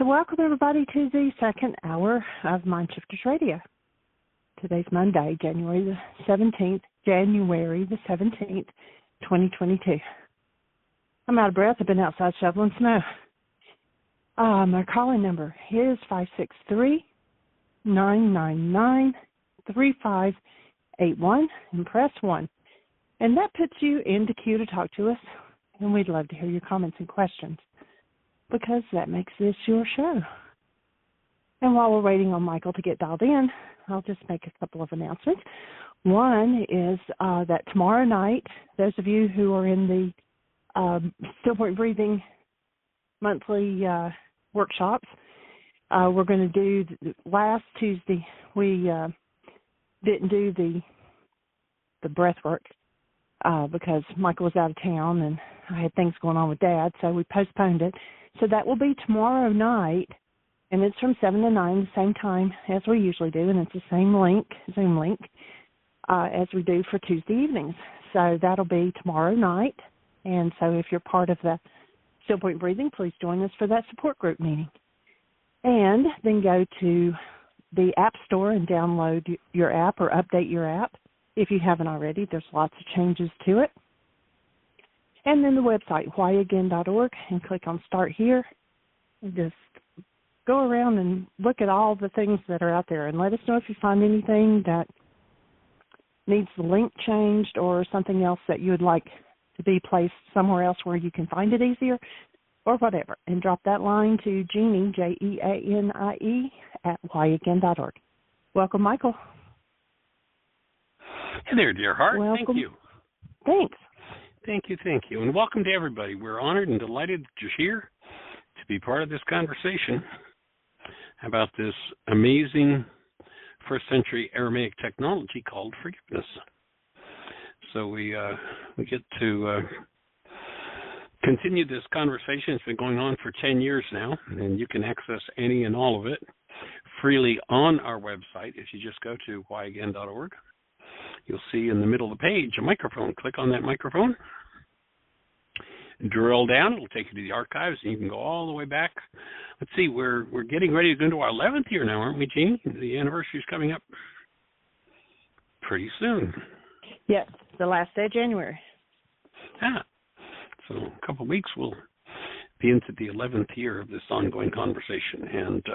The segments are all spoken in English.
welcome everybody to the second hour of Mindshifters Radio. Today's Monday, January the 17th, 2022. I'm out of breath. I've been outside shoveling snow. My calling number is 563-999-3581 and press 1. And that puts you in the queue to talk to us, and we'd love to hear your comments and questions, because that makes this your show. And while we're waiting on Michael to get dialed in, I'll just make a couple of announcements. One is that tomorrow night, those of you who are in the Still Point Breathing monthly workshops, we're going to do, last Tuesday, we didn't do the breath work because Michael was out of town and I had things going on with Dad, so we postponed it. So that will be tomorrow night, and it's from 7 to 9, the same time as we usually do, and it's the same Zoom link, as we do for Tuesday evenings. So that'll be tomorrow night, and so if you're part of the Still Point Breathing, please join us for that support group meeting. And then go to the App Store and download your app or update your app if you haven't already. There's lots of changes to it. And then the website, whyagain.org, and click on Start Here. And just go around and look at all the things that are out there and let us know if you find anything that needs the link changed or something else that you would like to be placed somewhere else where you can find it easier or whatever. And drop that line to Jeanie, Jeanie, at whyagain.org. Welcome, Michael. Hey there, dear heart. Welcome. Thank you. Thanks. Thank you. And welcome to everybody. We're honored and delighted that you're here to be part of this conversation about this amazing first century Aramaic technology called forgiveness. So we get to continue this conversation. It's been going on for 10 years now, and you can access any and all of it freely on our website if you just go to whyagain.org. You'll see in the middle of the page a microphone. Click on that microphone. Drill down. It'll take you to the archives, and you can go all the way back. Let's see. We're getting ready to go into our 11th year now, aren't we, Jeannie? The anniversary is coming up pretty soon. Yes, the last day of January. Yeah. So in a couple of weeks, we'll be into the 11th year of this ongoing conversation. And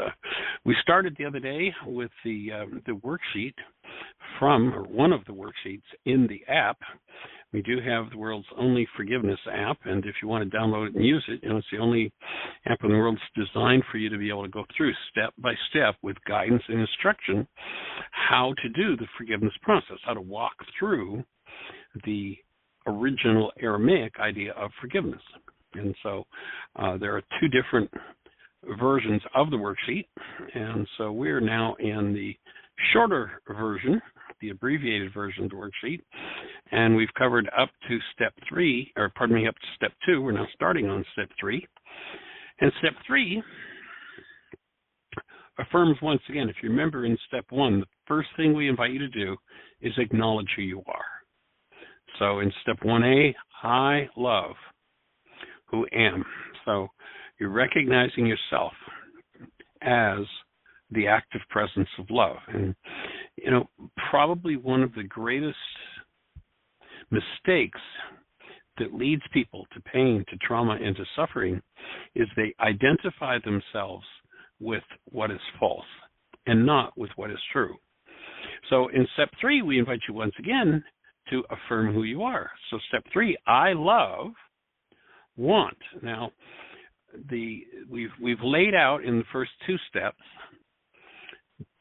we started the other day with the worksheet from, or one of the worksheets in the app. We do have the world's only forgiveness app, and if you want to download it and use it, it's the only app in the world that's designed for you to be able to go through step by step with guidance and instruction how to do the forgiveness process, how to walk through the original Aramaic idea of forgiveness. And so there are two different versions of the worksheet, and so we're now in the shorter version, the abbreviated version of the worksheet, and we've covered up to step 2. We're now starting on step 3. And step 3 affirms once again, if you remember in step 1, the first thing we invite you to do is acknowledge who you are. So in step 1A, I love who am. So you're recognizing yourself as the active presence of love. And, probably one of the greatest mistakes that leads people to pain, to trauma, and to suffering is they identify themselves with what is false and not with what is true. So in step 3, we invite you once again to affirm who you are. So step 3, I love, want. Now, we've laid out in the first 2 steps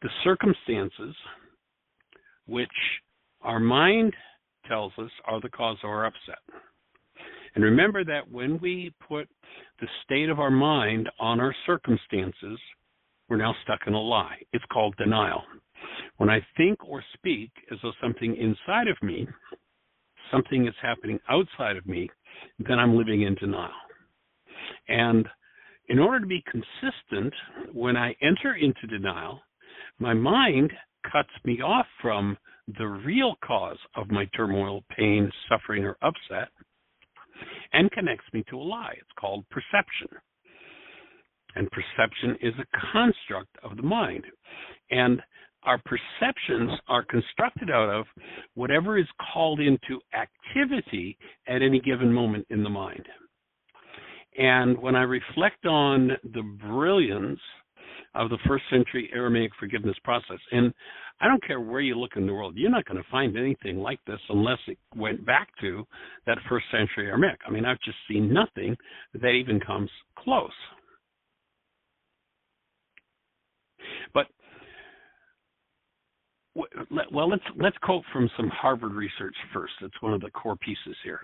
the circumstances which our mind tells us are the cause of our upset. And remember that when we put the state of our mind on our circumstances, we're now stuck in a lie. It's called denial. When I think or speak as though something inside of me, something is happening outside of me, then I'm living in denial. And in order to be consistent, when I enter into denial, my mind cuts me off from the real cause of my turmoil, pain, suffering, or upset, and connects me to a lie. It's called perception. And perception is a construct of the mind. And our perceptions are constructed out of whatever is called into activity at any given moment in the mind. And when I reflect on the brilliance of the first century Aramaic forgiveness process, and I don't care where you look in the world, you're not going to find anything like this unless it went back to that first century Aramaic. I mean, I've just seen nothing that even comes close. But well, let's quote from some Harvard research first. It's one of the core pieces here.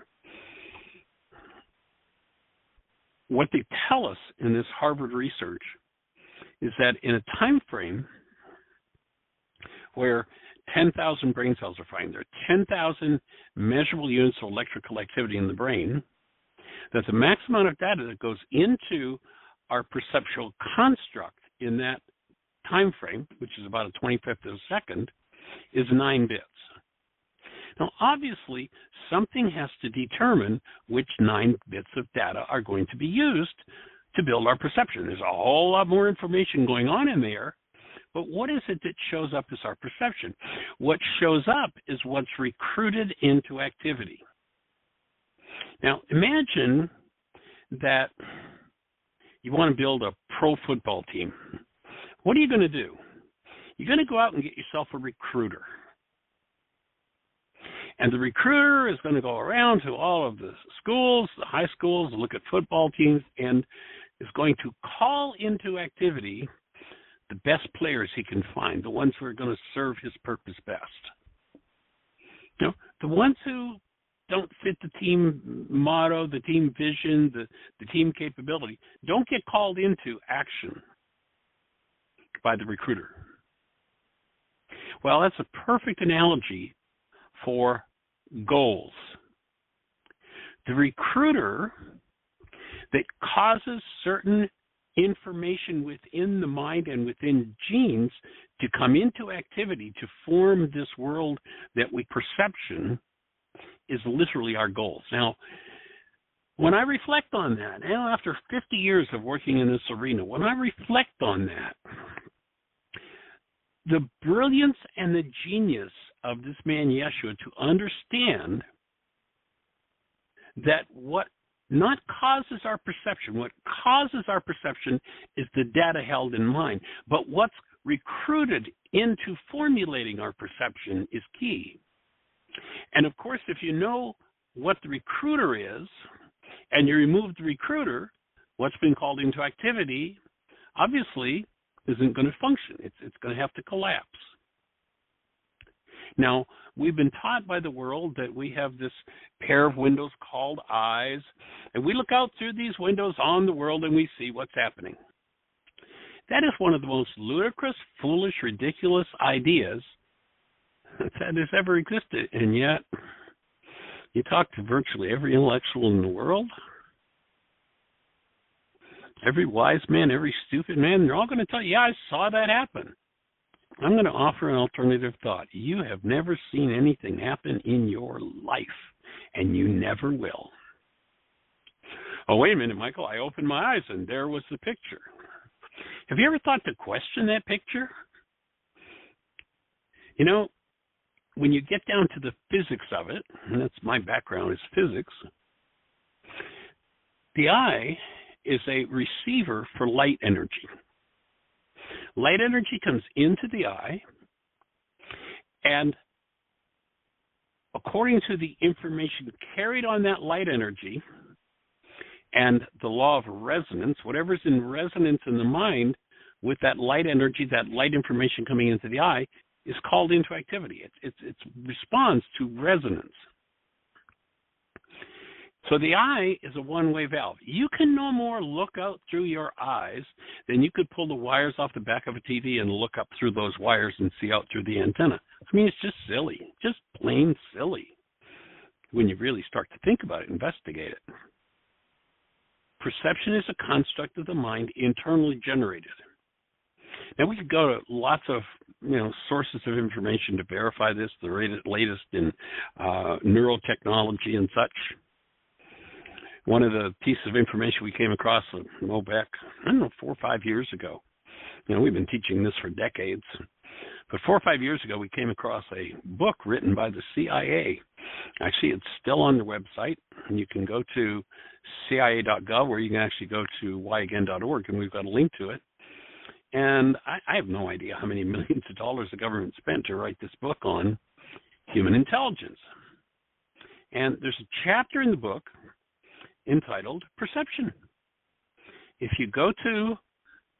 What they tell us in this Harvard research is that in a time frame where 10,000 brain cells are fired, there are 10,000 measurable units of electrical activity in the brain, that the maximum amount of data that goes into our perceptual construct in that time frame, which is about a 25th of a second, is 9 bits. Now, obviously, something has to determine which 9 bits of data are going to be used to build our perception. There's a whole lot more information going on in there, but what is it that shows up as our perception? What shows up is what's recruited into activity. Now, imagine that you want to build a pro football team. What are you going to do? You're going to go out and get yourself a recruiter. And the recruiter is going to go around to all of the schools, the high schools, look at football teams, and is going to call into activity the best players he can find, the ones who are going to serve his purpose best. You know, the ones who don't fit the team motto, the team vision, the team capability, don't get called into action by the recruiter. Well, that's a perfect analogy for goals. The recruiter that causes certain information within the mind and within genes to come into activity to form this world that we perception is literally our goals. Now, when I reflect on that, now after 50 years of working in this arena, when I reflect on that, the brilliance and the genius of this man Yeshua to understand that what not causes our perception, what causes our perception is the data held in mind, but what's recruited into formulating our perception is key. And of course, if you know what the recruiter is, and you remove the recruiter, what's been called into activity obviously isn't going to function. It's going to have to collapse. Now, we've been taught by the world that we have this pair of windows called eyes, and we look out through these windows on the world and we see what's happening. That is one of the most ludicrous, foolish, ridiculous ideas that has ever existed, and yet you talk to virtually every intellectual in the world, every wise man, every stupid man, they're all going to tell you, yeah, I saw that happen. I'm going to offer an alternative thought. You have never seen anything happen in your life, and you never will. Oh, wait a minute, Michael. I opened my eyes, and there was the picture. Have you ever thought to question that picture? You know, when you get down to the physics of it, and that's my background is physics, the eye is a receiver for light energy. Light energy comes into the eye, and according to the information carried on that light energy and the law of resonance, whatever's in resonance in the mind with that light energy, that light information coming into the eye, is called into activity. It responds to resonance. So the eye is a one-way valve. You can no more look out through your eyes than you could pull the wires off the back of a TV and look up through those wires and see out through the antenna. I mean, it's just silly, just plain silly when you really start to think about it, investigate it. Perception is a construct of the mind internally generated. Now, we could go to lots of sources of information to verify this, the latest in neurotechnology and such. One of the pieces of information we came across back, 4 or 5 years ago. We've been teaching this for decades. But 4 or 5 years ago, we came across a book written by the CIA. Actually, it's still on their website, and you can go to cia.gov, or you can actually go to whyagain.org, and we've got a link to it. And I have no idea how many millions of dollars the government spent to write this book on human intelligence. And there's a chapter in the book entitled Perception. If you go to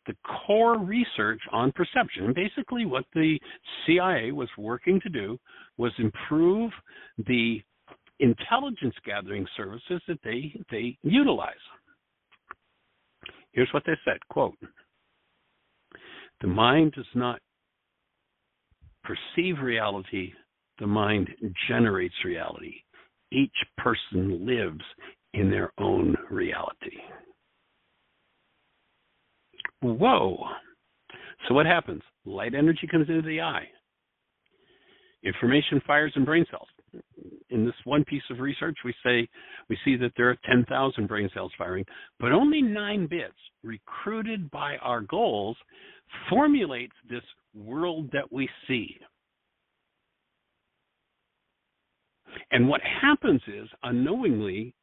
the core research on perception, and basically what the CIA was working to do was improve the intelligence gathering services that they utilize. Here's what they said, quote, "The mind does not perceive reality, the mind generates reality. Each person lives in their own reality." Whoa. So what happens? Light energy comes into the eye. Information fires in brain cells. In this one piece of research, we see that there are 10,000 brain cells firing, but only 9 bits recruited by our goals formulates this world that we see. And what happens is, unknowingly,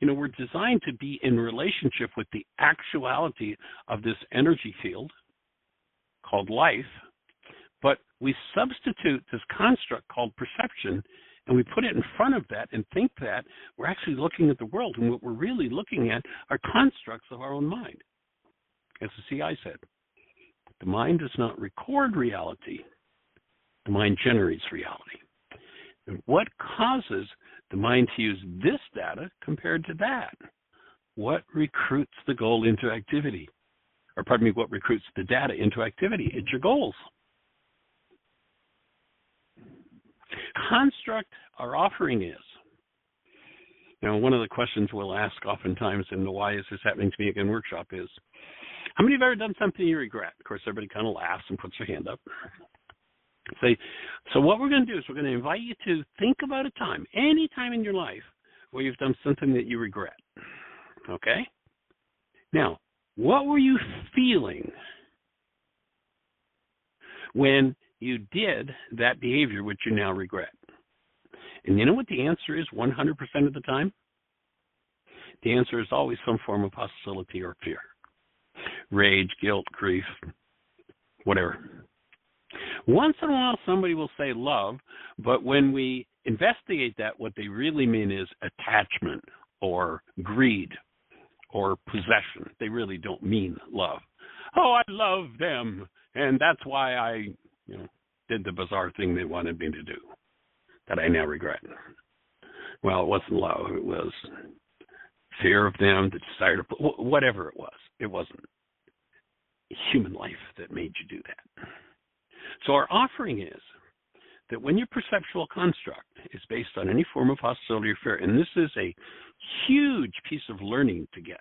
we're designed to be in relationship with the actuality of this energy field called life, but we substitute this construct called perception, and we put it in front of that and think that we're actually looking at the world, and what we're really looking at are constructs of our own mind. As the CI said, the mind does not record reality, the mind generates reality. And what causes the mind to use this data compared to that? What recruits the goal into activity? Or pardon me, what recruits the data into activity? It's your goals. Construct our offering is. One of the questions we'll ask oftentimes in the Why Is This Happening to Me Again workshop is, how many have ever done something you regret? Of course, everybody kind of laughs and puts their hand up. So what we're going to do is we're going to invite you to think about a time, any time in your life, where you've done something that you regret. Okay? Now, what were you feeling when you did that behavior which you now regret? And you know what the answer is 100% of the time? The answer is always some form of hostility or fear. Rage, guilt, grief, whatever. Once in a while, somebody will say love, but when we investigate that, what they really mean is attachment or greed or possession. They really don't mean love. Oh, I love them, and that's why I did the bizarre thing they wanted me to do that I now regret. Well, it wasn't love. It was fear of them, the desire to, whatever it was. It wasn't human life that made you do that. So our offering is that when your perceptual construct is based on any form of hostility or fear, and this is a huge piece of learning to get,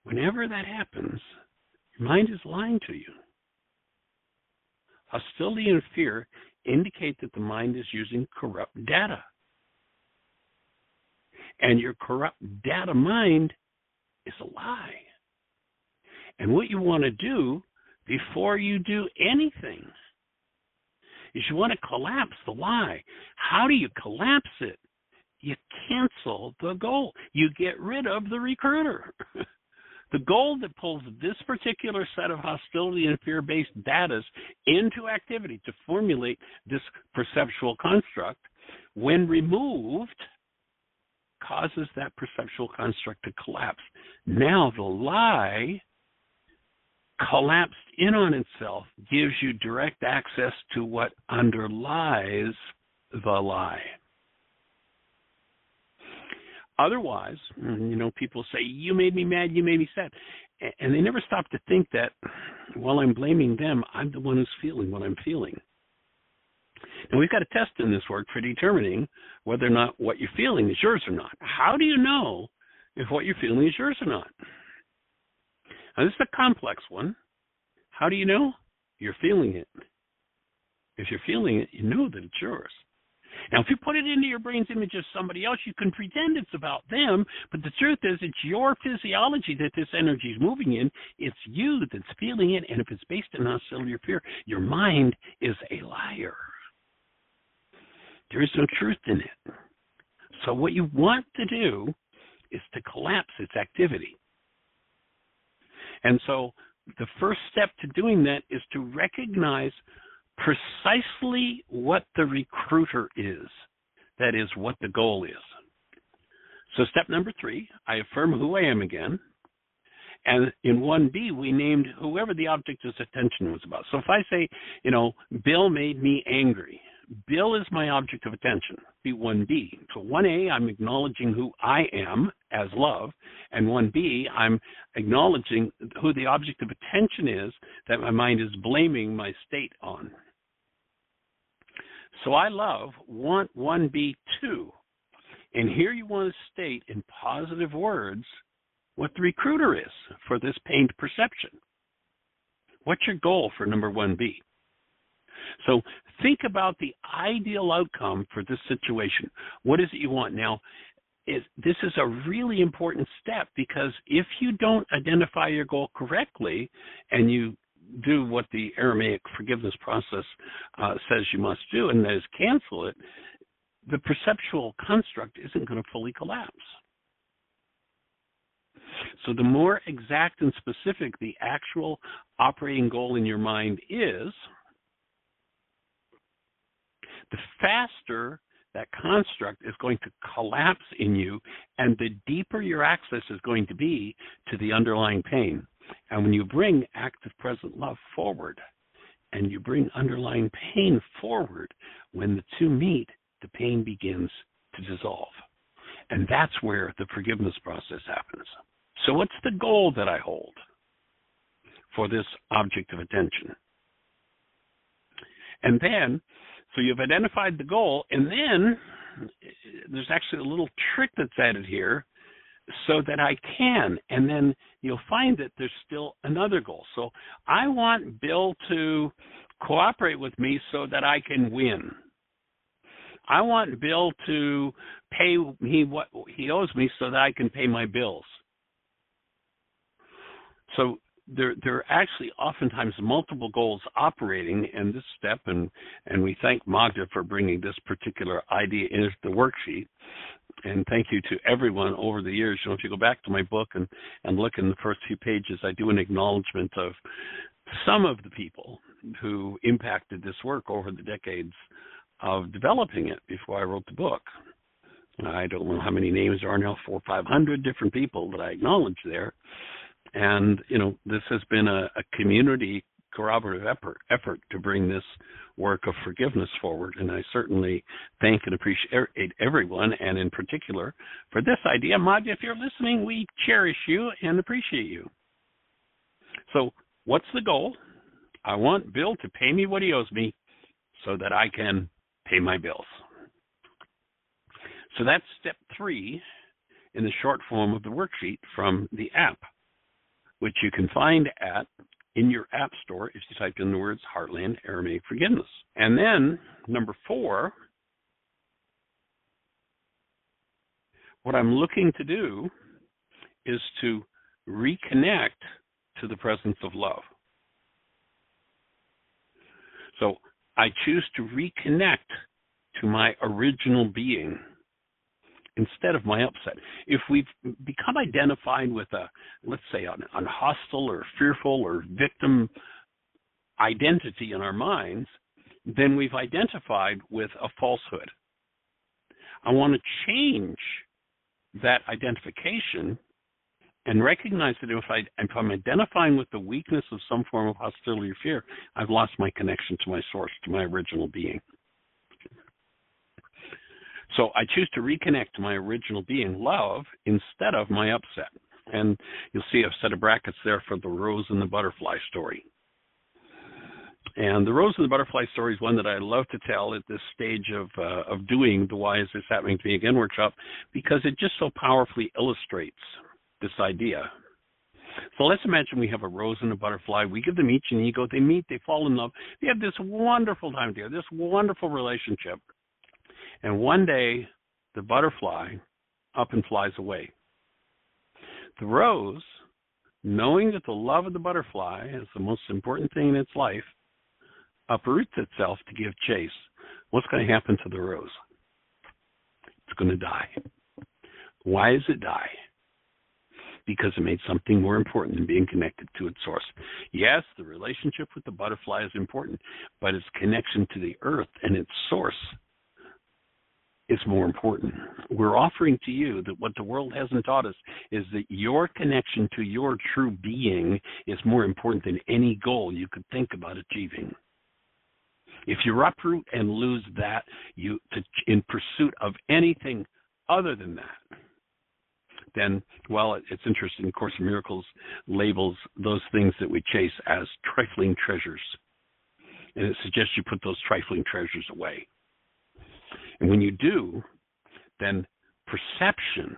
whenever that happens, your mind is lying to you. Hostility and fear indicate that the mind is using corrupt data. And your corrupt data mind is a lie. And what you want to do before you do anything is you want to collapse the lie. How do you collapse it? You cancel the goal. You get rid of the recruiter. The goal that pulls this particular set of hostility and fear-based data into activity to formulate this perceptual construct, when removed, causes that perceptual construct to collapse. Now the lie collapsed in on itself gives you direct access to what underlies the lie. Otherwise, people say, you made me mad, you made me sad. And they never stop to think that while I'm blaming them, I'm the one who's feeling what I'm feeling. And we've got a test in this work for determining whether or not what you're feeling is yours or not. How do you know if what you're feeling is yours or not? Now, this is a complex one. How do you know? You're feeling it. If you're feeling it, you know that it's yours. Now, if you put it into your brain's image of somebody else, you can pretend it's about them, but the truth is it's your physiology that this energy is moving in. It's you that's feeling it, and if it's based in hostility or fear, your mind is a liar. There is no truth in it. So what you want to do is to collapse its activity. And so the first step to doing that is to recognize precisely what the recruiter is. That is, what the goal is. So step number 3, I affirm who I am again. And in 1B, we named whoever the object of attention was about. So if I say, Bill made me angry, Bill is my object of attention, be 1B. So 1A, I'm acknowledging who I am as love, and 1B, I'm acknowledging who the object of attention is that my mind is blaming my state on. So I want 1B too. And here you want to state in positive words what the recruiter is for this pained perception. What's your goal for number 1B? So think about the ideal outcome for this situation. What is it you want? Now, this is a really important step, because if you don't identify your goal correctly and you do what the Aramaic forgiveness process says you must do, and that is cancel it, the perceptual construct isn't going to fully collapse. So the more exact and specific the actual operating goal in your mind is, the faster that construct is going to collapse in you, and the deeper your access is going to be to the underlying pain. And when you bring active present love forward, and you bring underlying pain forward, when the two meet, the pain begins to dissolve. And that's where the forgiveness process happens. So what's the goal that I hold for this object of attention? And then, so you've identified the goal, and then there's actually a little trick that's added here so that I can, and then you'll find that there's still another goal. So I want Bill to cooperate with me so that I can win. I want Bill to pay me what he owes me so that I can pay my bills. So there are actually oftentimes multiple goals operating in this step, and we thank Magda for bringing this particular idea into the worksheet. And thank you to everyone over the years. If you go back to my book and look in the first few pages, I do an acknowledgement of some of the people who impacted this work over the decades of developing it before I wrote the book. I don't know how many names there are now, 400 or 500 different people that I acknowledge there. And, this has been a community corroborative effort to bring this work of forgiveness forward. And I certainly thank and appreciate everyone, and in particular for this idea. Magda, if you're listening, we cherish you and appreciate you. So what's the goal? I want Bill to pay me what he owes me so that I can pay my bills. So that's step 3 in the short form of the worksheet from the app, which you can find in your app store if you type in the words Heartland Aramaic Forgiveness. And then number 4, what I'm looking to do is to reconnect to the presence of love. So I choose to reconnect to my original being instead of my upset. If we've become identified with let's say, an hostile or fearful or victim identity in our minds, then we've identified with a falsehood. I want to change that identification and recognize that if I'm identifying with the weakness of some form of hostility or fear, I've lost my connection to my source, to my original being. So I choose to reconnect to my original being, love, instead of my upset. And you'll see a set of brackets there for the rose and the butterfly story. And the rose and the butterfly story is one that I love to tell at this stage of doing the Why Is This Happening to Me Again workshop, because it just so powerfully illustrates this idea. So let's imagine we have a rose and a butterfly. We give them each an ego. They meet, they fall in love. They have this wonderful time together, this wonderful relationship. And one day, the butterfly up and flies away. The rose, knowing that the love of the butterfly is the most important thing in its life, uproots itself to give chase. What's going to happen to the rose? It's going to die. Why does it die? Because it made something more important than being connected to its source. Yes, the relationship with the butterfly is important, but its connection to the earth and its source is more important. We're offering to you that what the world hasn't taught us is that your connection to your true being is more important than any goal you could think about achieving. If you uproot and lose that in pursuit of anything other than that, then, well, it's interesting. Course in Miracles labels those things that we chase as trifling treasures. And it suggests you put those trifling treasures away. And when you do, then perception,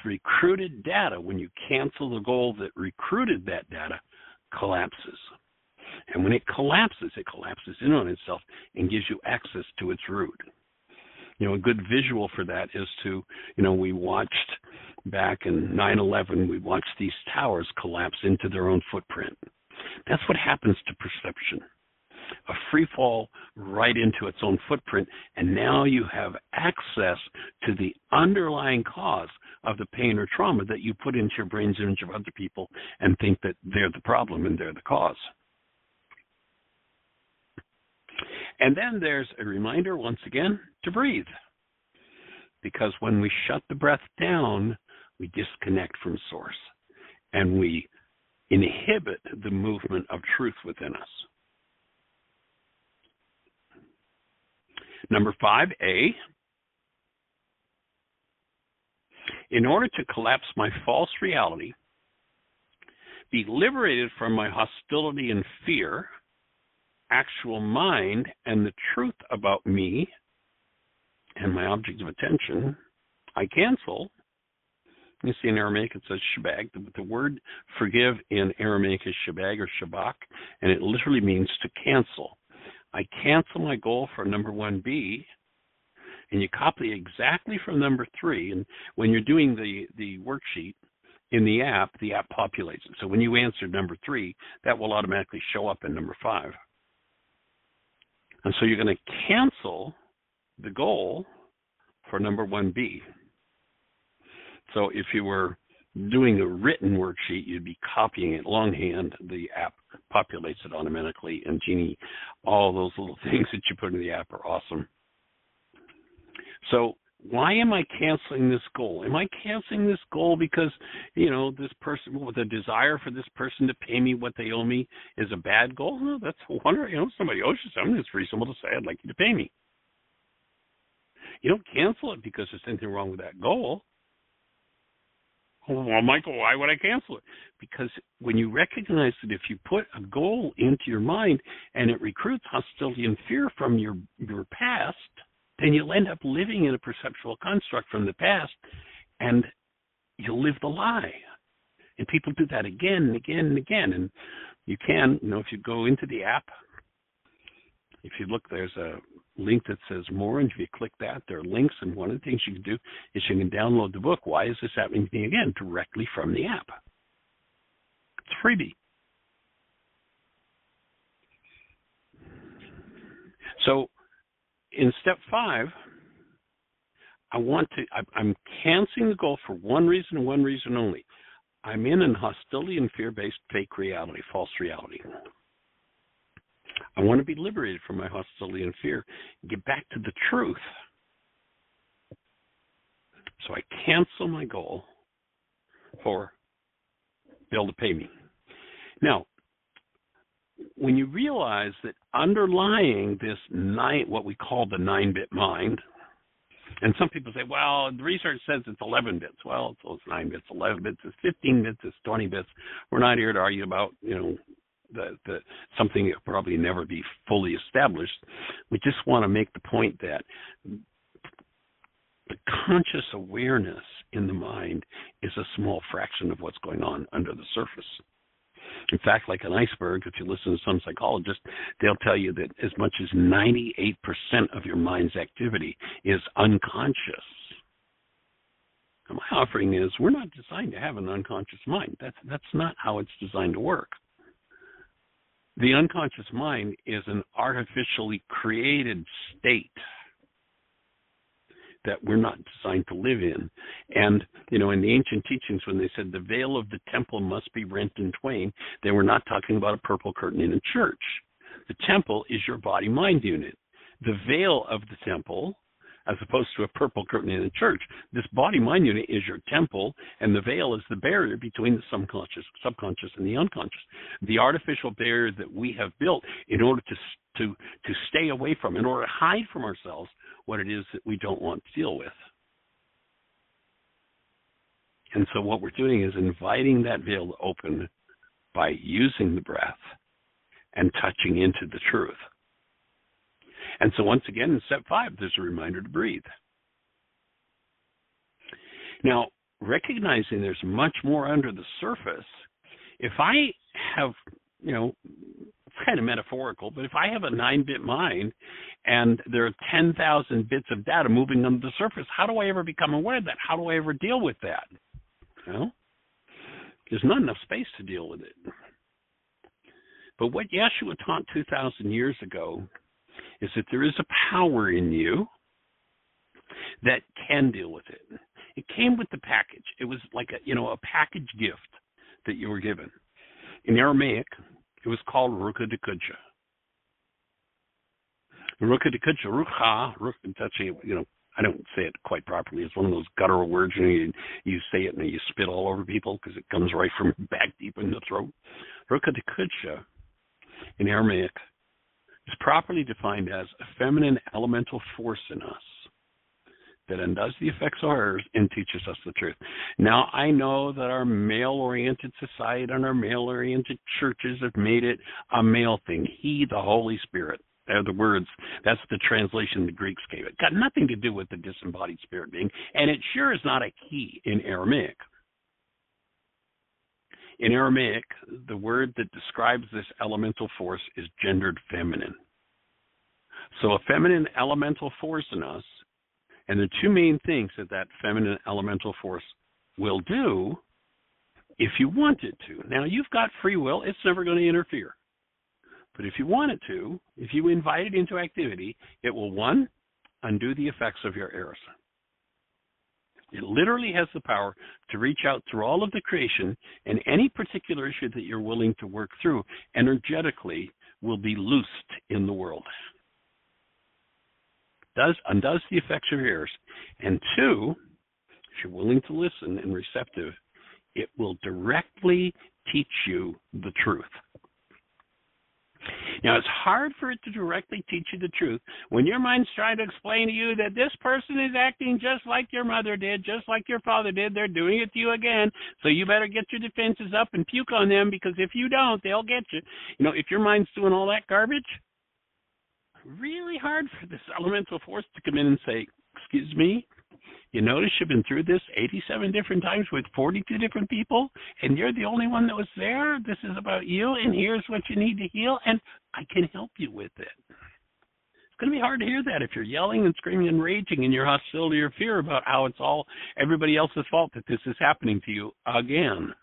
recruited data, when you cancel the goal that recruited that data, collapses. And when it collapses in on itself and gives you access to its root. You know, a good visual for that is we watched back in 9/11, we watched these towers collapse into their own footprint. That's what happens to perception. A free fall right into its own footprint, and now you have access to the underlying cause of the pain or trauma that you put into your brain's image of other people and think that they're the problem and they're the cause. And then there's a reminder, once again, to breathe. Because when we shut the breath down, we disconnect from source. And we inhibit the movement of truth within us. Number 5A, in order to collapse my false reality, be liberated from my hostility and fear, actual mind, and the truth about me and my object of attention, I cancel. You see in Aramaic it says shabag. The word forgive in Aramaic is shabag or shabak, and it literally means to cancel. I cancel my goal for number 1B, and you copy exactly from number 3. And when you're doing the worksheet in the app populates it. So when you answer number 3, that will automatically show up in number 5. And so you're going to cancel the goal for number 1B. So if you were doing a written worksheet, you'd be copying it longhand. The app populates it automatically. And Jeannie, all those little things that you put in the app are awesome. So why am I canceling this goal? Am I canceling this goal because, this person, with a desire for this person to pay me what they owe me is a bad goal? No, that's a wonder. Somebody owes you something. It's reasonable to say, I'd like you to pay me. You don't cancel it because there's anything wrong with that goal. Well, Michael, why would I cancel it? Because when you recognize that if you put a goal into your mind and it recruits hostility and fear from your past, then you'll end up living in a perceptual construct from the past, and you'll live the lie. And people do that again and again and again. And you can, if you go into the app, if you look, there's a link that says more, and if you click that, there are links, and one of the things you can do is you can download the book, Why Is This Happening to Me Again, directly from the app. It's a freebie. So in step 5, I'm canceling the goal for one reason and one reason only. I'm in an hostility and fear-based fake reality, false reality. I want to be liberated from my hostility and fear, get back to the truth. So I cancel my goal for Bill to pay me. Now, when you realize that underlying this what we call the 9-bit mind, and some people say, well, the research says it's 11 bits. Well, it's 9 bits, 11 bits, it's 15 bits, it's 20 bits. We're not here to argue about, that something that will probably never be fully established. We just want to make the point that the conscious awareness in the mind is a small fraction of what's going on under the surface. In fact, like an iceberg, if you listen to some psychologists, they'll tell you that as much as 98% of your mind's activity is unconscious. And my offering is we're not designed to have an unconscious mind. That's not how it's designed to work. The unconscious mind is an artificially created state that we're not designed to live in. And, in the ancient teachings, when they said the veil of the temple must be rent in twain, they were not talking about a purple curtain in a church. The temple is your body-mind unit. The veil of the temple, as opposed to a purple curtain in a church, this body-mind unit is your temple, and the veil is the barrier between the subconscious, and the unconscious. The artificial barrier that we have built in order to stay away from, in order to hide from ourselves what it is that we don't want to deal with. And so what we're doing is inviting that veil to open by using the breath and touching into the truth. And so once again, in step 5, there's a reminder to breathe. Now, recognizing there's much more under the surface, if I have, it's kind of metaphorical, but if I have a 9-bit mind and there are 10,000 bits of data moving under the surface, how do I ever become aware of that? How do I ever deal with that? There's not enough space to deal with it. But what Yeshua taught 2,000 years ago is that there is a power in you that can deal with it. It came with the package. It was like a package gift that you were given. In Aramaic, it was called Ruka de Kudsha. Ruka de Kudsha, Rucha, that's actually, I don't say it quite properly. It's one of those guttural words, you say it and you spit all over people because it comes right from back deep in the throat. Ruka de Kudsha in Aramaic is properly defined as a feminine elemental force in us that undoes the effects of ours and teaches us the truth. Now, I know that our male-oriented society and our male-oriented churches have made it a male thing. He, the Holy Spirit. They're the words. That's the translation the Greeks gave it. Got nothing to do with the disembodied spirit being, and it sure is not a he in Aramaic. In Aramaic, the word that describes this elemental force is gendered feminine. So a feminine elemental force in us, and the two main things that feminine elemental force will do if you want it to. Now, you've got free will. It's never going to interfere. But if you want it to, if you invite it into activity, it will, 1, undo the effects of your errors. It literally has the power to reach out through all of the creation, and any particular issue that you're willing to work through energetically will be loosed in the world. Undoes the effects of your errors. And 2, if you're willing to listen and receptive, it will directly teach you the truth. Now, it's hard for it to directly teach you the truth when your mind's trying to explain to you that this person is acting just like your mother did, just like your father did. They're doing it to you again, so you better get your defenses up and puke on them, because if you don't, they'll get you. If your mind's doing all that garbage, really hard for this elemental force to come in and say, excuse me, you notice you've been through this 87 different times with 42 different people, and you're the only one that was there. This is about you, and here's what you need to heal, and I can help you with it. It's going to be hard to hear that if you're yelling and screaming and raging in your hostility or fear about how it's all everybody else's fault that this is happening to you again.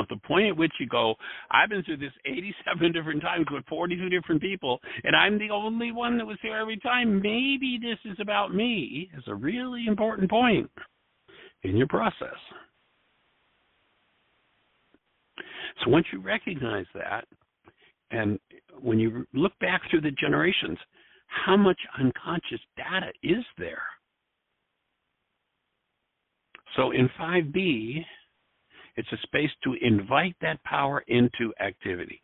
The point at which you go, I've been through this 87 different times with 42 different people, and I'm the only one that was here every time. Maybe this is about me, is a really important point in your process. So once you recognize that, and when you look back through the generations, how much unconscious data is there? So in 5B, it's a space to invite that power into activity.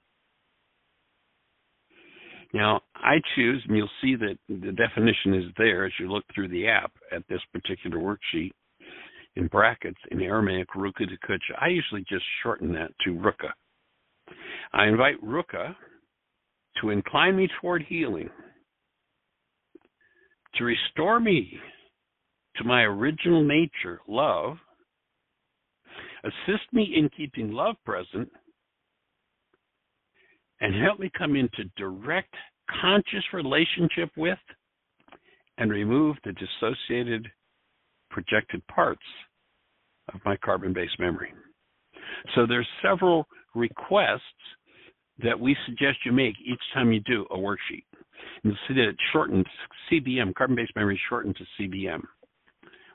Now, I choose, and you'll see that the definition is there as you look through the app at this particular worksheet, in brackets, in Aramaic, Ruka de Kudsha. I usually just shorten that to Ruka. I invite Ruka to incline me toward healing, to restore me to my original nature, love, assist me in keeping love present, and help me come into direct conscious relationship with and remove the dissociated projected parts of my carbon-based memory. So there's several requests that we suggest you make each time you do a worksheet. You'll see that it's shortened, CBM, carbon-based memory is shortened to CBM.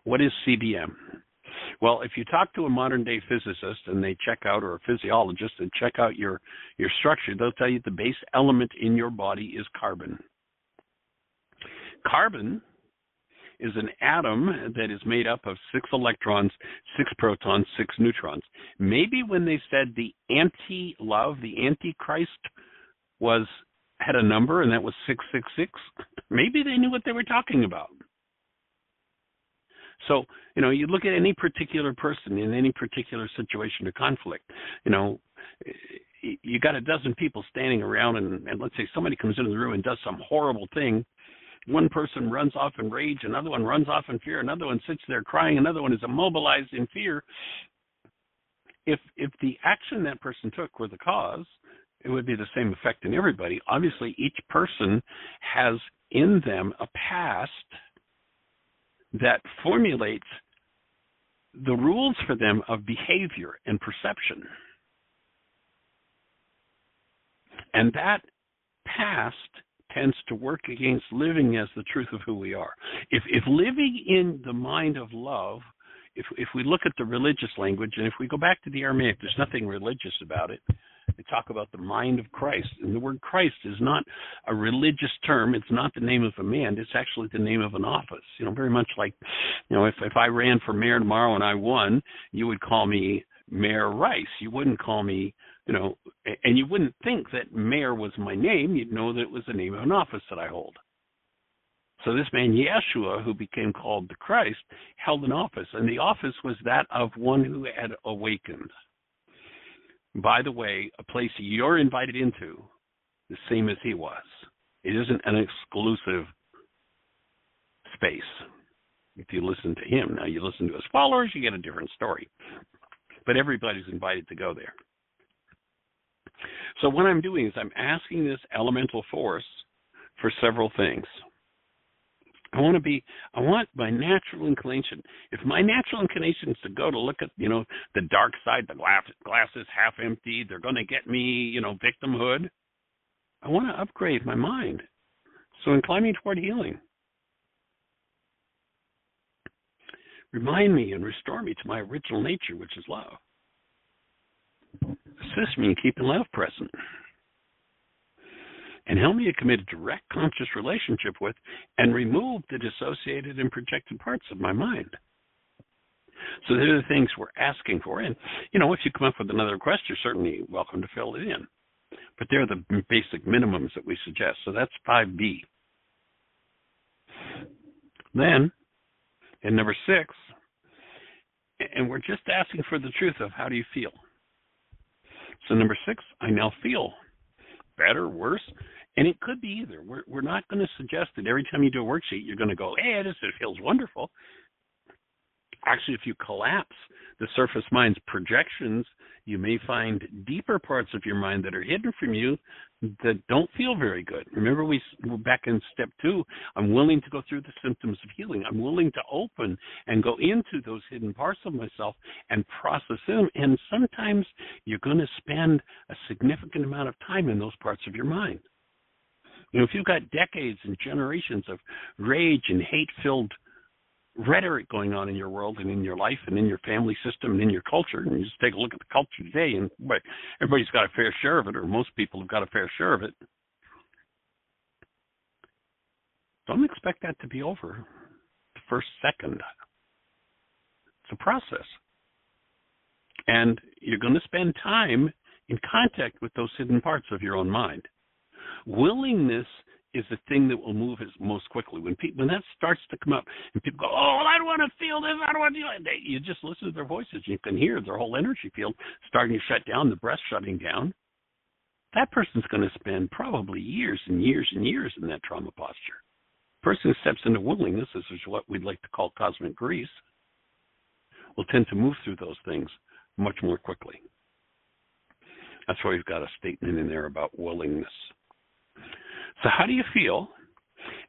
What is CBM? Well, if you talk to a modern-day physicist and they check out, or a physiologist and check out your structure, they'll tell you the base element in your body is carbon. Carbon is an atom that is made up of 6 electrons, 6 protons, 6 neutrons. Maybe when they said the anti-love, the antichrist had a number and that was 666, maybe they knew what they were talking about. So, you look at any particular person in any particular situation or conflict, you got a dozen people standing around and let's say somebody comes into the room and does some horrible thing. One person runs off in rage, another one runs off in fear, another one sits there crying, another one is immobilized in fear. If the action that person took were the cause, it would be the same effect in everybody. Obviously, each person has in them a past that formulates the rules for them of behavior and perception. And that past tends to work against living as the truth of who we are. If living in the mind of love, if we look at the religious language, and if we go back to the Aramaic, there's nothing religious about it. They talk about the mind of Christ. And the word Christ is not a religious term. It's not the name of a man. It's actually the name of an office. Very much like, if I ran for mayor tomorrow and I won, you would call me Mayor Ryce. You wouldn't call me, and you wouldn't think that mayor was my name. You'd know that it was the name of an office that I hold. So this man, Yeshua, who became called the Christ, held an office. And the office was that of one who had awakened. By the way, a place you're invited into, the same as he was. It isn't an exclusive space. If you listen to him, now you listen to his followers, you get a different story. But everybody's invited to go there. So what I'm doing is I'm asking this elemental force for several things. I want my natural inclination. If my natural inclination is to go to look at, the dark side, the glass is half empty, they're going to get me, victimhood, I want to upgrade my mind. So incline me toward healing. Remind me and restore me to my original nature, which is love. Assist me in keeping love present. And help me to commit a direct conscious relationship with and remove the dissociated and projected parts of my mind. So they're the things we're asking for. And, if you come up with another request, you're certainly welcome to fill it in. But they're the basic minimums that we suggest. So that's 5B. Then, in number 6, and we're just asking for the truth of how do you feel. So number 6, I now feel better, worse, and it could be either. We're not going to suggest that every time you do a worksheet, you're going to go, hey, it feels wonderful. Actually, if you collapse the surface mind's projections, you may find deeper parts of your mind that are hidden from you that don't feel very good. Remember, we're back in step 2. I'm willing to go through the symptoms of healing. I'm willing to open and go into those hidden parts of myself and process them. And sometimes you're going to spend a significant amount of time in those parts of your mind. If you've got decades and generations of rage and hate-filled rhetoric going on in your world and in your life and in your family system and in your culture, and you just take a look at the culture today, and everybody's got a fair share of it, or most people have got a fair share of it. Don't expect that to be over the first second. It's a process. And you're going to spend time in contact with those hidden parts of your own mind. Willingness is the thing that will move us most quickly. When that starts to come up and people go, oh, I don't want to feel this, I don't want to do it. You just listen to their voices. You can hear their whole energy field starting to shut down, the breath shutting down. That person's going to spend probably years and years and years in that trauma posture. The person who steps into willingness, this is what we'd like to call cosmic grease, will tend to move through those things much more quickly. That's why we've got a statement in there about willingness. So how do you feel?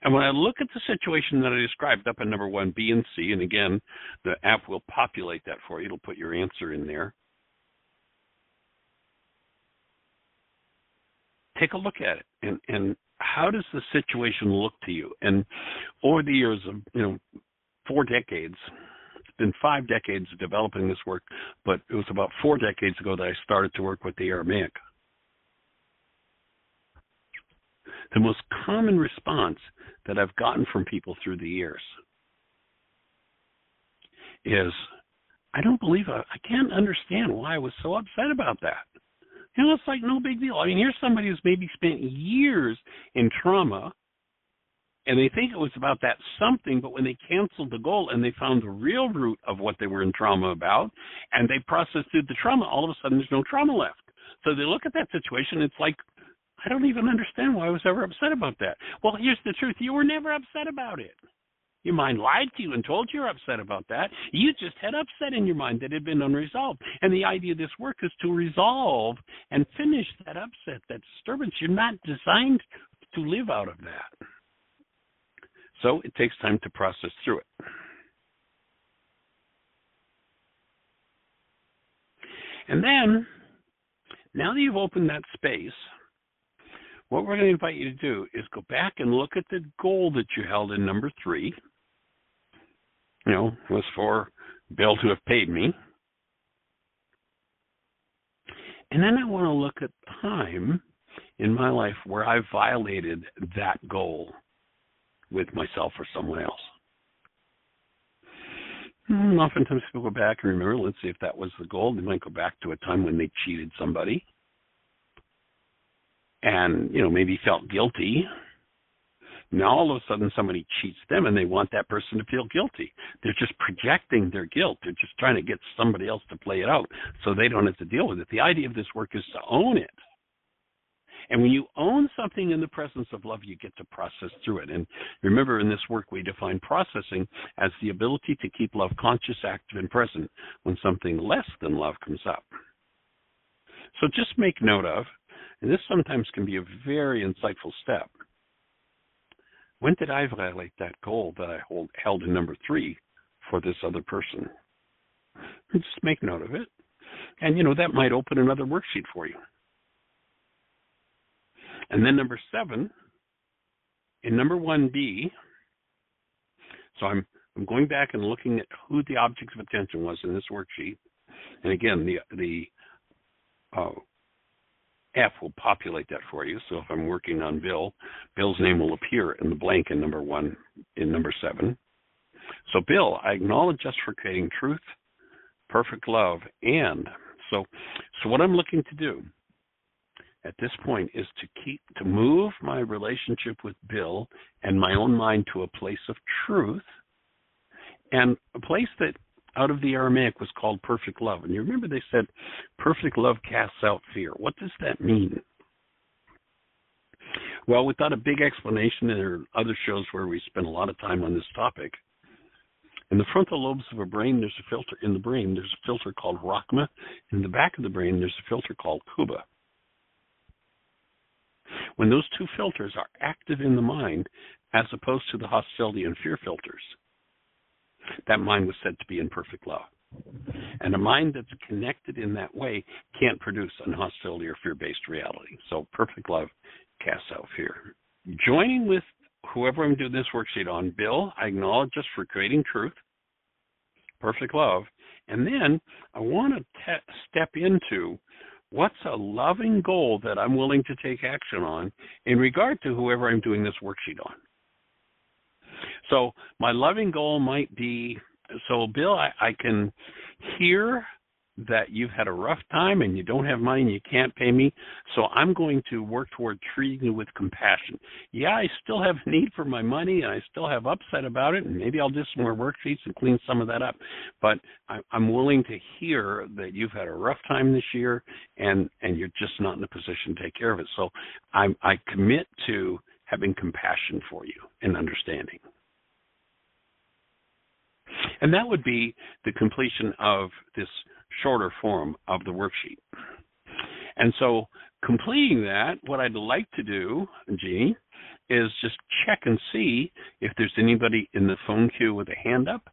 And when I look at the situation that I described up in number 1, B and C, and again, the app will populate that for you. It'll put your answer in there. Take a look at it, and how does the situation look to you? And over the years of 4 decades, it's been 5 decades of developing this work, but it was about 4 decades ago that I started to work with the Aramaic. The most common response that I've gotten from people through the years is, I don't believe I can't understand why I was so upset about that. It's like no big deal. I mean, here's somebody who's maybe spent years in trauma, and they think it was about that something, but when they canceled the goal and they found the real root of what they were in trauma about, and they processed through the trauma, all of a sudden there's no trauma left. So they look at that situation, it's like, I don't even understand why I was ever upset about that. Well, here's the truth. You were never upset about it. Your mind lied to you and told you you're upset about that. You just had upset in your mind that had been unresolved. And the idea of this work is to resolve and finish that upset, that disturbance. You're not designed to live out of that. So it takes time to process through it. And then, now that you've opened that space, what we're going to invite you to do is go back and look at the goal that you held in number 3. Was for Bill to have paid me. And then I want to look at time in my life where I violated that goal with myself or someone else. Oftentimes people go back and remember, let's see if that was the goal. They might go back to a time when they cheated somebody and, maybe felt guilty. Now all of a sudden somebody cheats them and they want that person to feel guilty. They're just projecting their guilt. They're just trying to get somebody else to play it out so they don't have to deal with it. The idea of this work is to own it. And when you own something in the presence of love, you get to process through it. And remember, in this work, we define processing as the ability to keep love conscious, active, and present when something less than love comes up. So just make note of, and this sometimes can be a very insightful step, when did I violate that goal that I held in number 3 for this other person? And just make note of it. And, that might open another worksheet for you. And then number 7, in number 1B, so I'm going back and looking at who the objects of attention was in this worksheet. And again, the F will populate that for you. So if I'm working on Bill, Bill's name will appear in the blank in number 1, in number 7. So Bill, I acknowledge us for creating truth, perfect love, and so what I'm looking to do at this point is to move my relationship with Bill and my own mind to a place of truth, and a place that out of the Aramaic was called perfect love. And you remember they said perfect love casts out fear. What does that mean? Well, without a big explanation, there are other shows where we spend a lot of time on this topic. In the frontal lobes of a brain, there's a filter. In the brain, there's a filter called Rachma. In the back of the brain, there's a filter called Kuba. When those two filters are active in the mind, as opposed to the hostility and fear filters, that mind was said to be in perfect love. And a mind that's connected in that way can't produce an hostility or fear-based reality. So perfect love casts out fear. Joining with whoever I'm doing this worksheet on, Bill, I acknowledge us for creating truth, perfect love, and then I want to step into what's a loving goal that I'm willing to take action on in regard to whoever I'm doing this worksheet on. So my loving goal might be, so Bill, I can hear that you've had a rough time and you don't have money and you can't pay me, so I'm going to work toward treating you with compassion. Yeah, I still have need for my money and I still have upset about it, and maybe I'll do some more worksheets and clean some of that up, but I'm willing to hear that you've had a rough time this year and you're just not in a position to take care of it. So I commit to having compassion for you and understanding. And that would be the completion of this shorter form of the worksheet. And so completing that, what I'd like to do, Jeannie, is just check and see if there's anybody in the phone queue with a hand up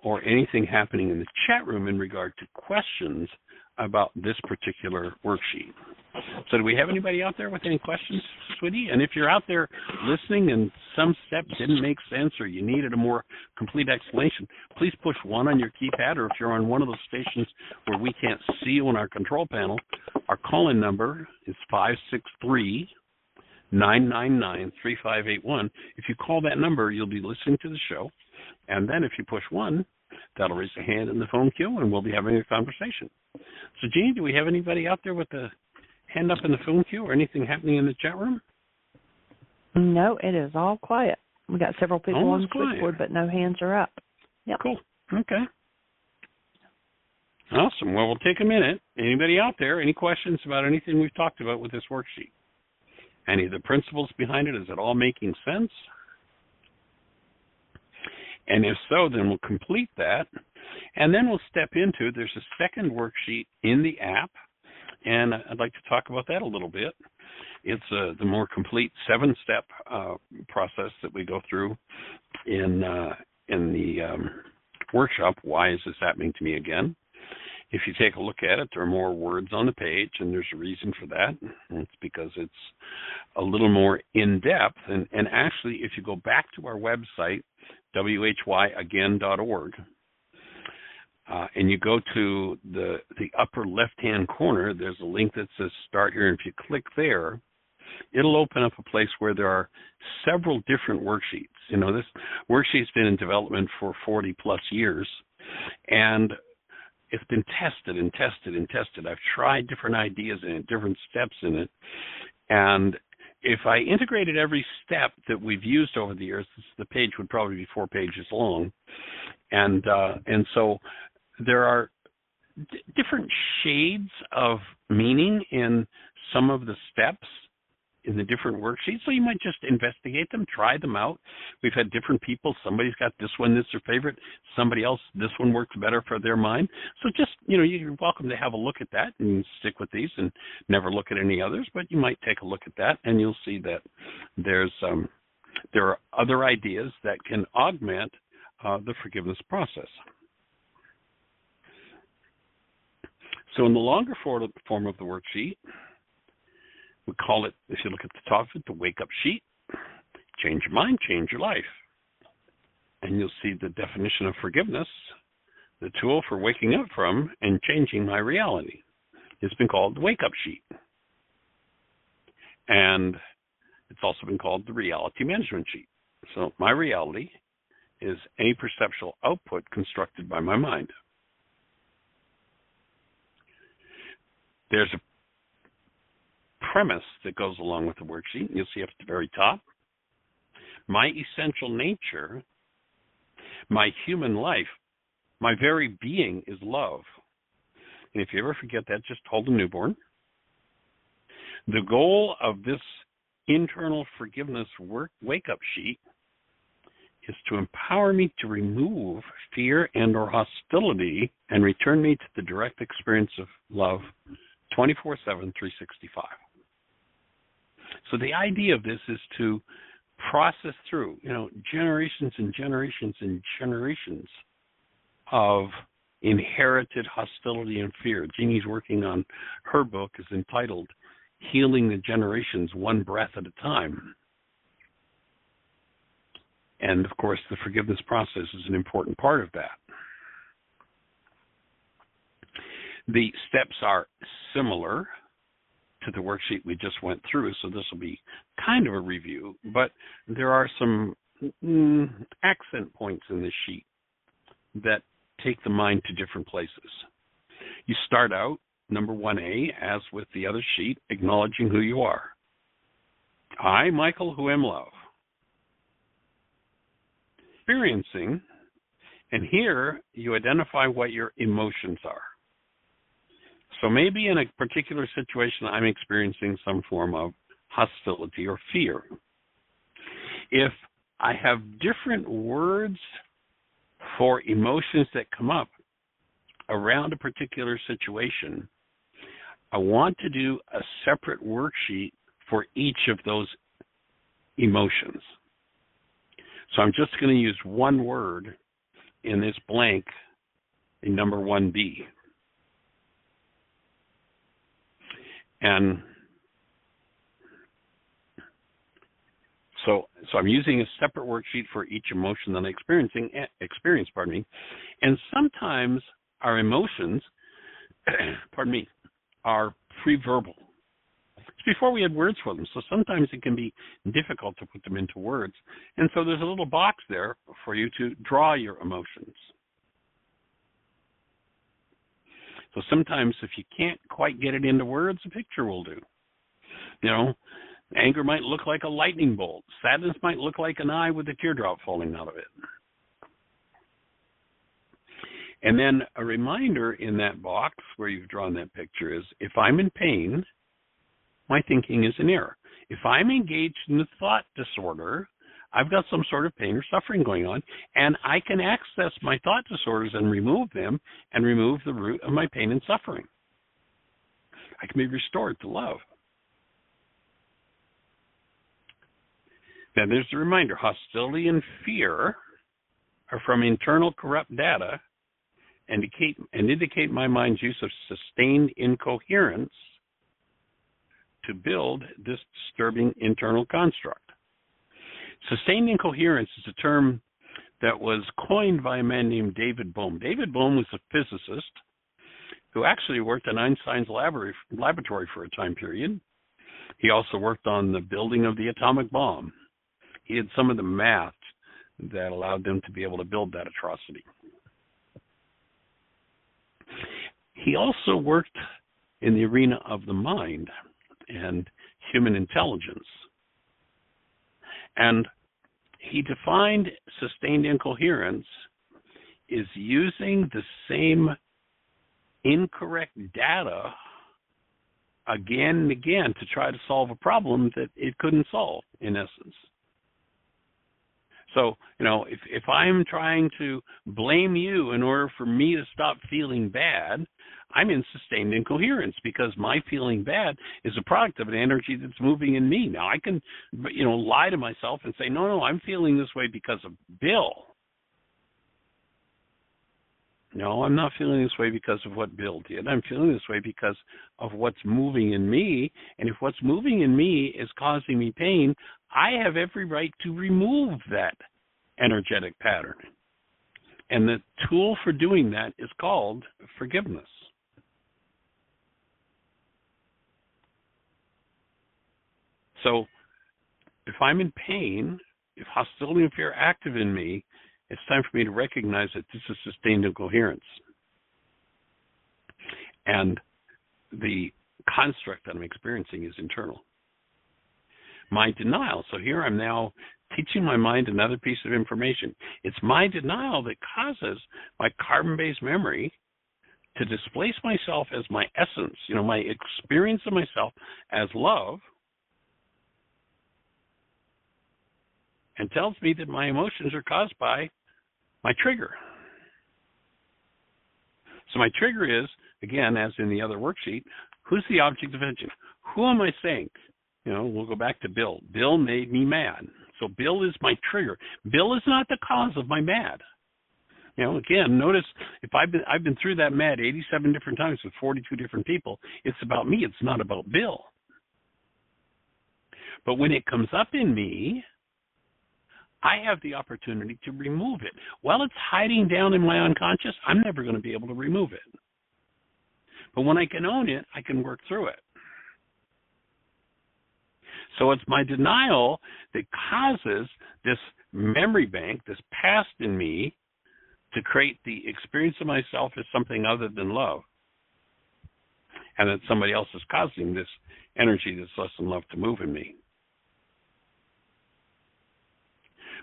or anything happening in the chat room in regard to questions about this particular worksheet. So do we have anybody out there with any questions, sweetie? And if you're out there listening and some step didn't make sense or you needed a more complete explanation, please push 1 on your keypad, or if you're on one of those stations where we can't see you on our control panel, our call-in number is 563-999-3581. If you call that number, you'll be listening to the show. And then if you push 1, that'll raise a hand in the phone queue, and we'll be having a conversation. So, Jeannie, do we have anybody out there with a hand up in the phone queue or anything happening in the chat room? No, it is all quiet. We got several people on the quiet. switchboard, but no hands are up. Yep. Cool. Okay. Awesome. Well, we'll take a minute. Anybody out there, any questions about anything we've talked about with this worksheet? Any of the principles behind it? Is it all making sense? And if so, then we'll complete that. And then we'll step into, there's a second worksheet in the app, and I'd like to talk about that a little bit. It's the more complete 7-step process that we go through in the workshop, Why Is This Happening to Me Again? If you take a look at it, there are more words on the page, and there's a reason for that. It's because it's a little more in-depth. And actually, if you go back to our website, whyagain.org, and you go to the upper left-hand corner, there's a link that says Start Here. And if you click there, it'll open up a place where there are several different worksheets. You know, this worksheet's been in development for 40-plus years, and it's been tested and tested and tested. I've tried different ideas in it, different steps in it. And if I integrated every step that we've used over the years, the page would probably be 4 pages long. And so there are different shades of meaning in some of the steps in the different worksheets, so you might just investigate them, try them out. We've had different people. Somebody's got this one, this is their favorite. Somebody else, this one works better for their mind. So just, you're welcome to have a look at that and stick with these and never look at any others, but you might take a look at that and you'll see that there are other ideas that can augment the forgiveness process. So in the longer form of the worksheet, we call it, if you look at the top of it, the wake-up sheet. Change your mind, change your life. And you'll see the definition of forgiveness, the tool for waking up from and changing my reality. It's been called the wake-up sheet. And it's also been called the reality management sheet. So my reality is any perceptual output constructed by my mind. There's a premise that goes along with the worksheet. You'll see up at the very top. My essential nature, my human life, my very being is love. And if you ever forget that, just hold a newborn. The goal of this internal forgiveness wake-up sheet is to empower me to remove fear and or hostility and return me to the direct experience of love 24/7, 365. So the idea of this is to process through, generations and generations and generations of inherited hostility and fear. Jeannie's working on her book is entitled Healing the Generations One Breath at a Time. And, of course, the forgiveness process is an important part of that. The steps are similar to the worksheet we just went through, so this will be kind of a review, but there are some accent points in this sheet that take the mind to different places. You start out, number 1A, as with the other sheet, acknowledging who you are. I, Michael, who am love. Experiencing, and here you identify what your emotions are. So maybe in a particular situation, I'm experiencing some form of hostility or fear. If I have different words for emotions that come up around a particular situation, I want to do a separate worksheet for each of those emotions. So I'm just going to use one word in this blank in number 1B. And so I'm using a separate worksheet for each emotion that I experience, and sometimes our emotions, are pre-verbal. It's before we had words for them, so sometimes it can be difficult to put them into words. And so there's a little box there for you to draw your emotions. So sometimes if you can't quite get it into words, a picture will do. You know, anger might look like a lightning bolt. Sadness might look like an eye with a teardrop falling out of it. And then a reminder in that box where you've drawn that picture is, if I'm in pain, my thinking is in error. If I'm engaged in a thought disorder, I've got some sort of pain or suffering going on, and I can access my thought disorders and remove them and remove the root of my pain and suffering. I can be restored to love. Then there's the reminder, hostility and fear are from internal corrupt data and indicate my mind's use of sustained incoherence to build this disturbing internal construct. Sustained incoherence is a term that was coined by a man named David Bohm. David Bohm was a physicist who actually worked in Einstein's laboratory for a time period. He also worked on the building of the atomic bomb. He had some of the math that allowed them to be able to build that atrocity. He also worked in the arena of the mind and human intelligence. And he defined sustained incoherence is using the same incorrect data again and again to try to solve a problem that it couldn't solve, in essence. So, you know, if I'm trying to blame you in order for me to stop feeling bad, I'm in sustained incoherence because my feeling bad is a product of an energy that's moving in me. Now, I can, you know, lie to myself and say, no, I'm feeling this way because of Bill. No, I'm not feeling this way because of what Bill did. I'm feeling this way because of what's moving in me. And if what's moving in me is causing me pain, I have every right to remove that energetic pattern. And the tool for doing that is called forgiveness. So if I'm in pain, if hostility and fear are active in me, it's time for me to recognize that this is sustained incoherence. And the construct that I'm experiencing is internal. My denial, so here I'm now teaching my mind another piece of information. It's my denial that causes my carbon-based memory to displace myself as my essence, you know, my experience of myself as love, and tells me that my emotions are caused by my trigger. So my trigger is, again, as in the other worksheet, who's the object of attention? Who am I saying? You know, we'll go back to Bill. Bill made me mad. So Bill is my trigger. Bill is not the cause of my mad. You know, again, notice if I've been through that mad 87 different times with 42 different people, it's about me. It's not about Bill. But when it comes up in me, I have the opportunity to remove it. While it's hiding down in my unconscious, I'm never going to be able to remove it. But when I can own it, I can work through it. So it's my denial that causes this memory bank, this past in me, to create the experience of myself as something other than love. And that somebody else is causing this energy that's less than love to move in me.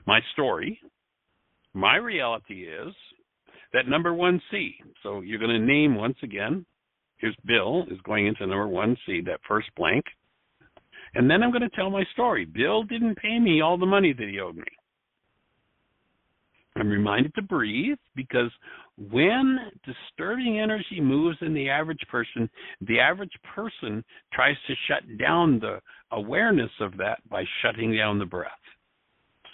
My story, my reality is that number 1C. So you're going to name once again. Here's Bill is going into number 1C, that first blank. And then I'm going to tell my story. Bill didn't pay me all the money that he owed me. I'm reminded to breathe, because when disturbing energy moves in the average person tries to shut down the awareness of that by shutting down the breath.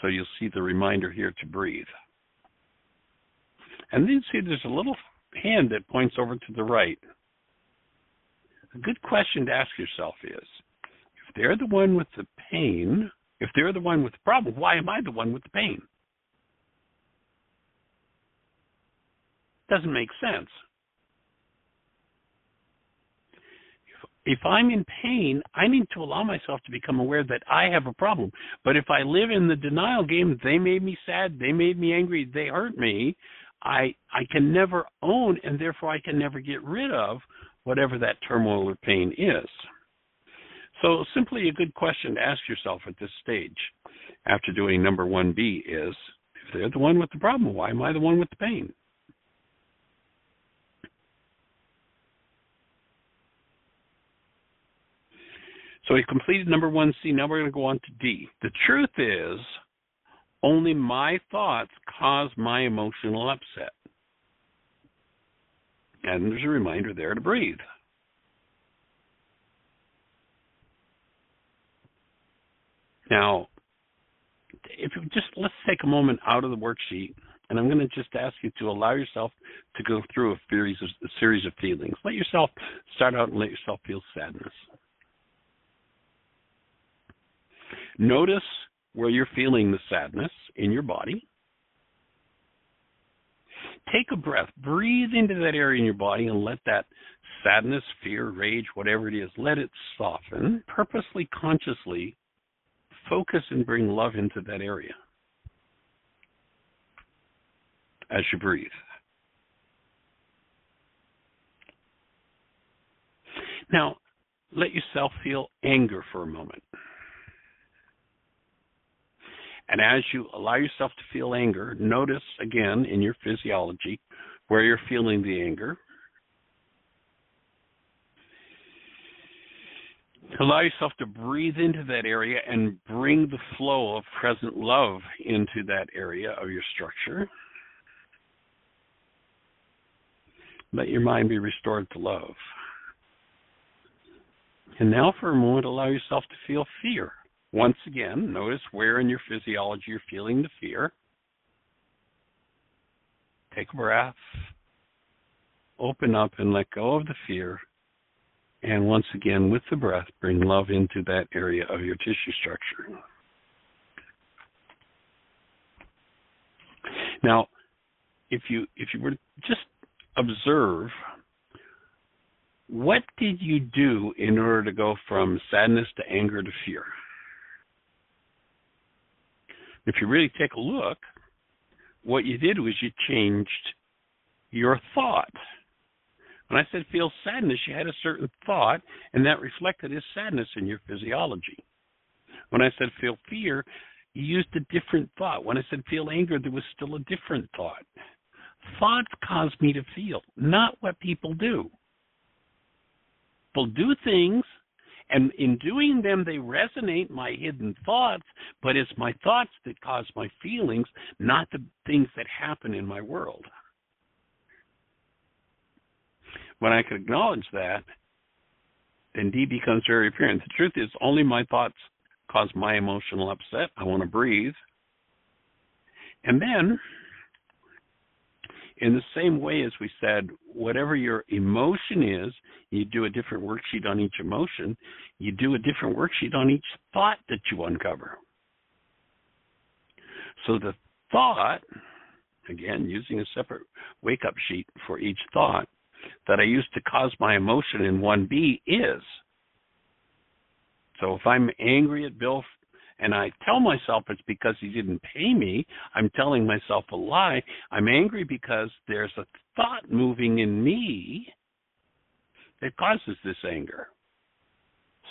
So you'll see the reminder here to breathe. And then you see there's a little hand that points over to the right. A good question to ask yourself is, if they're the one with the pain, if they're the one with the problem, why am I the one with the pain? Doesn't make sense. If I'm in pain, I need to allow myself to become aware that I have a problem. But if I live in the denial game, they made me sad, they made me angry, they hurt me, I can never own, and therefore I can never get rid of whatever that turmoil or pain is. So simply a good question to ask yourself at this stage after doing number 1B is, if they're the one with the problem, why am I the one with the pain? So we completed number 1C. Now we're going to go on to D. The truth is, only my thoughts cause my emotional upset. And there's a reminder there to breathe. Now, let's take a moment out of the worksheet, and I'm going to just ask you to allow yourself to go through a series of feelings. Let yourself start out and let yourself feel sadness. Notice where you're feeling the sadness in your body. Take a breath. Breathe into that area in your body and let that sadness, fear, rage, whatever it is, let it soften. Purposely, consciously focus and bring love into that area as you breathe. Now, let yourself feel anger for a moment. And as you allow yourself to feel anger, notice again in your physiology where you're feeling the anger. Allow yourself to breathe into that area and bring the flow of present love into that area of your structure. Let your mind be restored to love. And now for a moment, allow yourself to feel fear. Once again, notice where in your physiology you're feeling the fear. Take a breath. Open up and let go of the fear. And once again, with the breath, bring love into that area of your tissue structure. Now, if you were to just observe, what did you do in order to go from sadness to anger to fear? If you really take a look, what you did was you changed your thought. When I said feel sadness, you had a certain thought, and that reflected as sadness in your physiology. When I said feel fear, you used a different thought. When I said feel anger, there was still a different thought. Thoughts cause me to feel, not what people do. People do things, and in doing them, they resonate my hidden thoughts, but it's my thoughts that cause my feelings, not the things that happen in my world. When I can acknowledge that, then D becomes very apparent. The truth is, only my thoughts cause my emotional upset. I want to breathe. And then, in the same way as we said, whatever your emotion is, you do a different worksheet on each emotion. You do a different worksheet on each thought that you uncover. So the thought, again, using a separate wake-up sheet for each thought, that I use to cause my emotion in 1B is, so if I'm angry at Bill and I tell myself it's because he didn't pay me, I'm telling myself a lie. I'm angry because there's a thought moving in me that causes this anger.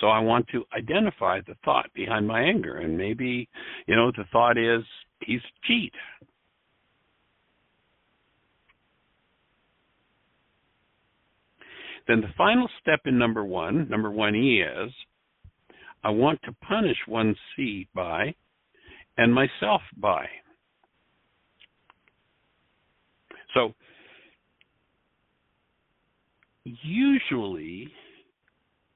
So I want to identify the thought behind my anger. And maybe, the thought is, he's a cheat. Then the final step in number 1E is, I want to punish 1C by and myself by. So usually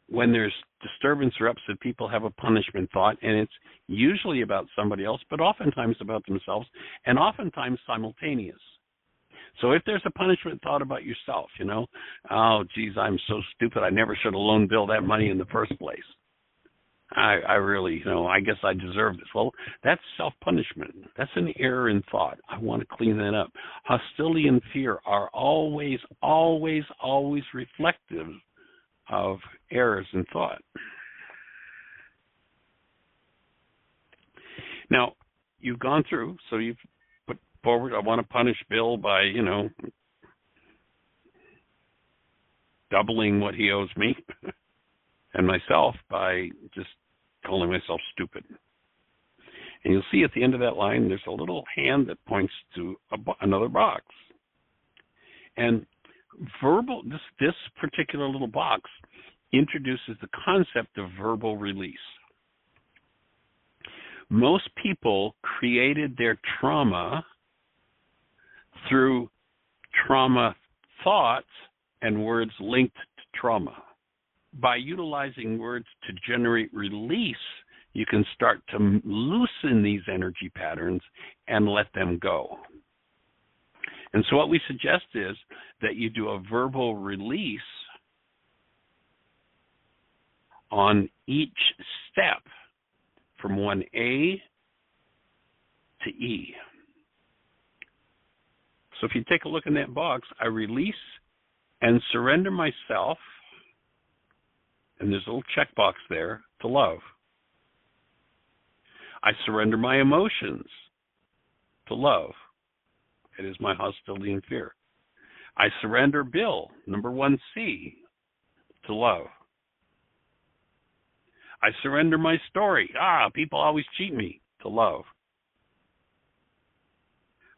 when there's disturbance or upset, people have a punishment thought, and it's usually about somebody else, but oftentimes about themselves, and oftentimes simultaneous. So if there's a punishment thought about yourself, oh, geez, I'm so stupid, I never should have loaned Bill that money in the first place. I really, I guess I deserve this. Well, that's self-punishment. That's an error in thought. I want to clean that up. Hostility and fear are always, always, always reflective of errors in thought. Now, you've gone through, so you've put forward, I want to punish Bill by, doubling what he owes me, and myself by just calling myself stupid. And you'll see at the end of that line, there's a little hand that points to another box. And this particular little box introduces the concept of verbal release. Most people created their trauma through trauma thoughts and words linked to trauma. By utilizing words to generate release, you can start to loosen these energy patterns and let them go. And so what we suggest is that you do a verbal release on each step from 1A to E. So if you take a look in that box, I release and surrender myself, and there's a little checkbox there, to love. I surrender my emotions to love. It is my hostility and fear. I surrender Bill, number 1C, to love. I surrender my story. People always cheat me, to love.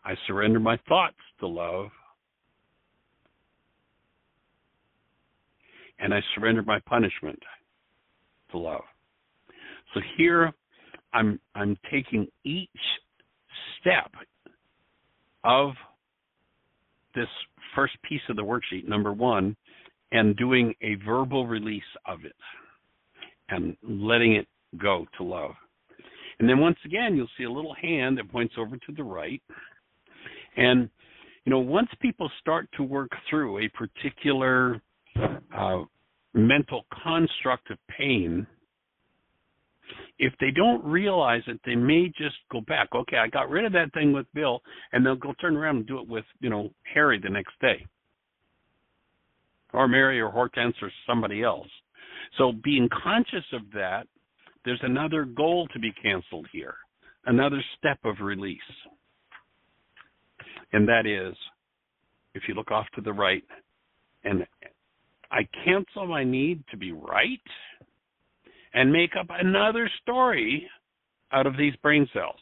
I surrender my thoughts to love. And I surrender my punishment to love. So here I'm taking each step of this first piece of the worksheet, number 1, and doing a verbal release of it and letting it go to love. And then once again, you'll see a little hand that points over to the right. And, once people start to work through a particular mental construct of pain, if they don't realize it, they may just go back. Okay, I got rid of that thing with Bill, and they'll go turn around and do it with, Harry the next day, or Mary or Hortense or somebody else. So being conscious of that, there's another goal to be canceled here, another step of release. And that is, if you look off to the right, and I cancel my need to be right and make up another story out of these brain cells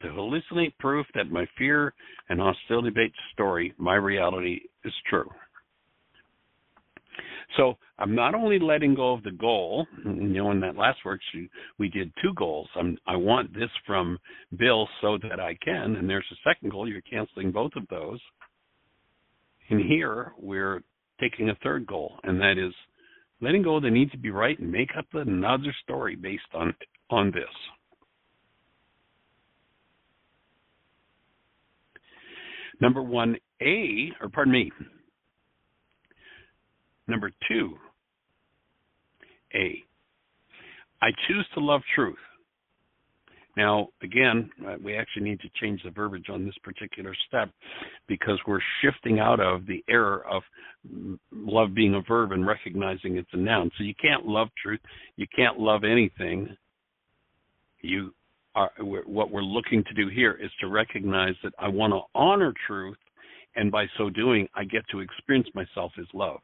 to hallucinate proof that my fear and hostility-based story, my reality, is true. So I'm not only letting go of the goal, in that last worksheet, we did 2 goals. I want this from Bill so that I can, and there's a second goal. You're canceling both of those. And here we're taking a third goal, and that is letting go of the need to be right and make up another story based on this. Number 1A, number 2A, I choose to love truth. Now, again, we actually need to change the verbiage on this particular step because we're shifting out of the error of love being a verb and recognizing it's a noun. So you can't love truth. You can't love anything. What we're looking to do here is to recognize that I want to honor truth, and by so doing, I get to experience myself as love.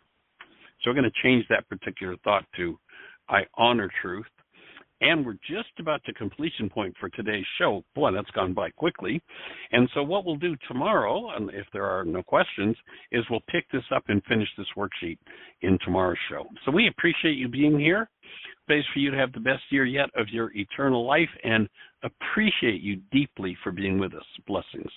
So we're going to change that particular thought to I honor truth. And we're just about to completion point for today's show. Boy, that's gone by quickly. And so what we'll do tomorrow, and if there are no questions, is we'll pick this up and finish this worksheet in tomorrow's show. So we appreciate you being here. Prays for you to have the best year yet of your eternal life, and appreciate you deeply for being with us. Blessings.